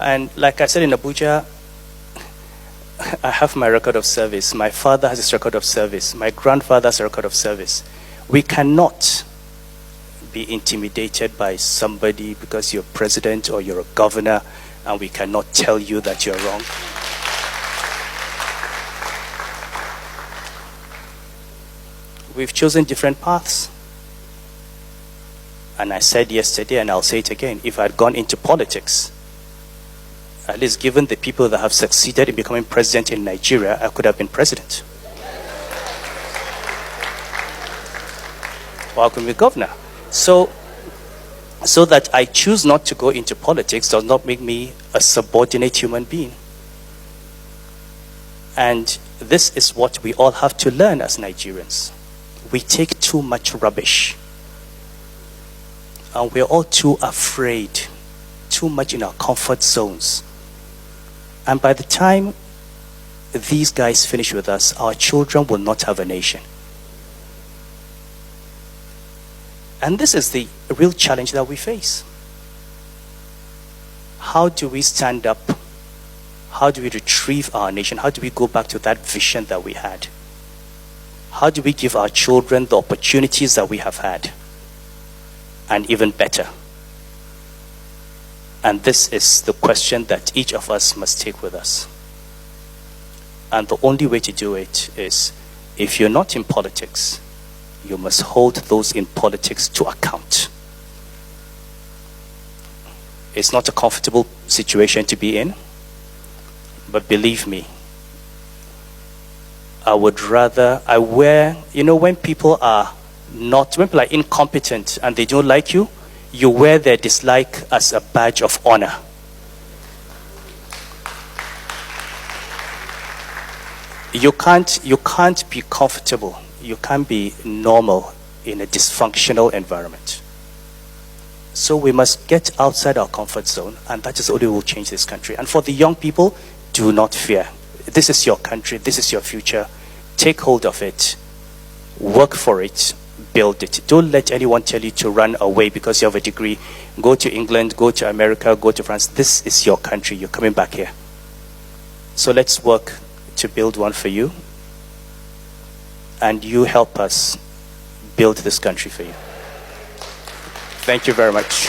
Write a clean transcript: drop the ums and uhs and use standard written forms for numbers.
And like I said in Abuja, I have my record of service. My father has his record of service. My grandfather has a record of service. We cannot be intimidated by somebody because you're president or you're a governor, and we cannot tell you that you're wrong. We've chosen different paths. And I said yesterday, and I'll say it again, if I'd gone into politics, at least given the people that have succeeded in becoming president in Nigeria, I could have been president. Or I could be governor. So that I choose not to go into politics does not make me a subordinate human being. And this is what we all have to learn as Nigerians. We take too much rubbish. And we're all too afraid, too much in our comfort zones. And by the time these guys finish with us, our children will not have a nation. And this is the real challenge that we face. How do we stand up? How do we retrieve our nation? How do we go back to that vision that we had? How do we give our children the opportunities that we have had? And even better. And this is the question that each of us must take with us. And the only way to do it is, if you're not in politics, you must hold those in politics to account. It's not a comfortable situation to be in, but believe me, when people are incompetent and they don't like you, you wear their dislike as a badge of honor. You can't be comfortable. You can't be normal in a dysfunctional environment. So we must get outside our comfort zone, and that is the only way we'll change this country. And for the young people, do not fear. This is your country. This is your future. Take hold of it. Work for it. Build it. Don't let anyone tell you to run away because you have a degree. Go to England, go to America, go to France. This is your country. You're coming back here. So let's work to build one for you. And you help us build this country for you. Thank you very much.